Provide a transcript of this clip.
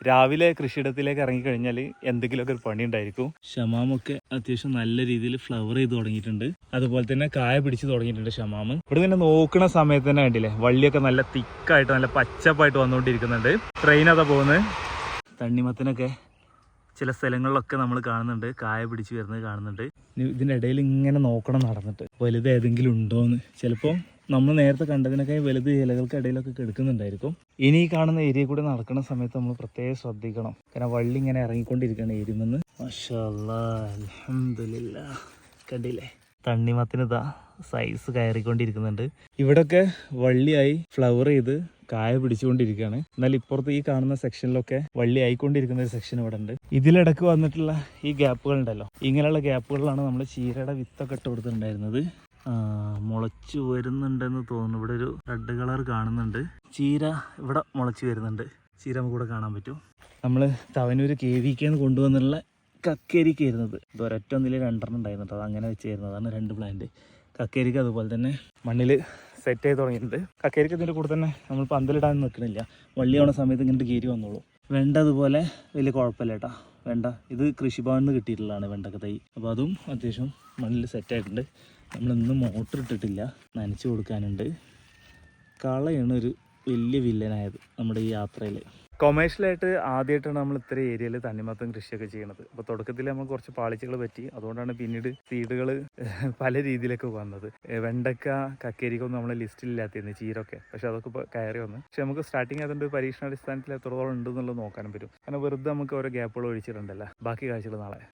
രാവിലെ കൃഷിയിടത്തിലേക്ക് ഇറങ്ങിക്കഴിഞ്ഞാൽ എന്തെങ്കിലുമൊക്കെ ഒരു പണി ഉണ്ടായിരിക്കും. ഷമാമൊക്കെ അത്യാവശ്യം നല്ല രീതിയിൽ ഫ്ലവർ ചെയ്ത് തുടങ്ങിയിട്ടുണ്ട്. അതുപോലെ തന്നെ കായ പിടിച്ച് തുടങ്ങിയിട്ടുണ്ട് ഷമാമ്. ഇവിടെ തന്നെ നോക്കുന്ന സമയത്ത് തന്നെ കണ്ടില്ലേ, വള്ളിയൊക്കെ നല്ല തിക്കായിട്ട് നല്ല പച്ചപ്പായിട്ട് വന്നുകൊണ്ടിരിക്കുന്നുണ്ട്. ട്രെയിൻ അതാ പോകുന്നത്. തണ്ണിമത്തനൊക്കെ ചില സ്ഥലങ്ങളിലൊക്കെ നമ്മൾ കാണുന്നുണ്ട്, കായ പിടിച്ച് വരുന്നത് കാണുന്നുണ്ട്. ഇതിൻ്റെ ഇടയിൽ ഇങ്ങനെ നോക്കണം നടന്നിട്ട് വലുത് ഏതെങ്കിലും ഉണ്ടോയെന്ന്. ചിലപ്പോൾ നമ്മൾ നേരത്തെ കണ്ടതിനൊക്കെ വലുത് ഇലകൾക്ക് ഇടയിലൊക്കെ കിടക്കുന്നുണ്ടായിരിക്കും. ഇനി ഈ കാണുന്ന ഏരിയ കൂടെ നടക്കുന്ന സമയത്ത് നമ്മൾ പ്രത്യേകം ശ്രദ്ധിക്കണം. കാരണം വള്ളി ഇങ്ങനെ ഇറങ്ങിക്കൊണ്ടിരിക്കുകയാണ് ഏരിയമെന്ന്. മാഷാ അല്ലാഹ്, അൽഹംദുലില്ലാഹ്. കണ്ടില്ലേ, തണ്ണിമത്തനിതാ സൈസ് കയറിക്കൊണ്ടിരിക്കുന്നുണ്ട്. ഇവിടൊക്കെ വള്ളിയായി ഫ്ലവർ ചെയ്ത് കായ പിടിച്ചുകൊണ്ടിരിക്കുകയാണ്. എന്നാൽ ഇപ്പുറത്ത് ഈ കാണുന്ന സെക്ഷനിലൊക്കെ വള്ളി ആയിക്കൊണ്ടിരിക്കുന്ന ഒരു സെക്ഷൻ ഇവിടെ ഉണ്ട്. ഇതിലിടക്ക് വന്നിട്ടുള്ള ഈ ഗ്യാപ്പുകൾ ഉണ്ടല്ലോ, ഇങ്ങനെയുള്ള ഗ്യാപ്പുകളിലാണ് നമ്മൾ ചീരയുടെ വിത്തൊക്കെ ഇട്ട് കൊടുത്തിട്ടുണ്ടായിരുന്നത്. മുളച്ചു വരുന്നുണ്ടെന്ന് തോന്നുന്നു. ഇവിടെ ഒരു റെഡ് കളർ കാണുന്നുണ്ട്. ചീര ഇവിടെ മുളച്ചു വരുന്നുണ്ട്. ചീര നമുക്ക് ഇവിടെ കാണാൻ പറ്റും. നമ്മൾ തവനൂർ KVKന്ന് കൊണ്ടുവന്നുള്ള കക്കരിക്ക ആയിരുന്നത്. ഇത് ഒരൊറ്റ ഒന്നിൽ 2 ഉണ്ടായിരുന്നുണ്ട്. അത് അങ്ങനെ വെച്ച് തരുന്നതാണ് 2 പ്ലാന്റ്. കക്കരിക്ക അതുപോലെ തന്നെ മണ്ണിൽ സെറ്റ് ചെയ്ത് തുടങ്ങിയിട്ടുണ്ട്. കക്കരിക്ക ഇതിൻ്റെ കൂടെ തന്നെ നമ്മൾ പന്തലിടാൻ നിൽക്കണില്ല. വള്ളിയാവുന്ന സമയത്ത് ഇങ്ങോട്ട് കയറി വന്നോളൂ. വെണ്ട അതുപോലെ വലിയ കുഴപ്പമില്ല കേട്ടോ. വെണ്ട ഇത് കൃഷിഭവനിൽ നിന്ന് കിട്ടിയിട്ടുള്ളതാണ് വെണ്ടക്ക തൈ. അപ്പോൾ അതും അത്യാവശ്യം മണ്ണിൽ സെറ്റായിട്ടുണ്ട്. നമ്മളിന്നും മോട്ടർ ഇട്ടിട്ടില്ല, നനച്ച് കൊടുക്കാനുണ്ട്. കളയാണ് ഒരു വലിയ വില്ലനായത് നമ്മുടെ ഈ യാത്രയിൽ. കൊമേഴ്ഷ്യലായിട്ട് ആദ്യമായിട്ടാണ് നമ്മൾ ഇത്ര ഏരിയയിൽ തണ്ണിമത്തൻ കൃഷിയൊക്കെ ചെയ്യുന്നത്. അപ്പോൾ തുടക്കത്തിൽ നമ്മൾ കുറച്ച് പാളിച്ചകൾ പറ്റി. അതുകൊണ്ടാണ് പിന്നീട് സീഡുകൾ പല രീതിയിലൊക്കെ വന്നത്. വെണ്ടക്ക, കക്കരിക്ക ഒന്നും നമ്മളെ ലിസ്റ്റിലില്ലാത്തിരുന്നു, ചീരൊക്കെ. പക്ഷെ അതൊക്കെ ഇപ്പോൾ കയറി വന്നു. പക്ഷെ നമുക്ക് സ്റ്റാർട്ടിങ് അതുകൊണ്ട് പരീക്ഷണാടിസ്ഥാനത്തിൽ എത്രത്തോളം ഉണ്ടെന്നുള്ളത് നോക്കാനും പറ്റും. കാരണം വെറുതെ നമുക്ക് ഓരോ ഗ്യാപ്പുകൾ ഒഴിച്ചിട്ടുണ്ടല്ലോ. ബാക്കി കാഴ്ചകൾ നാളെ.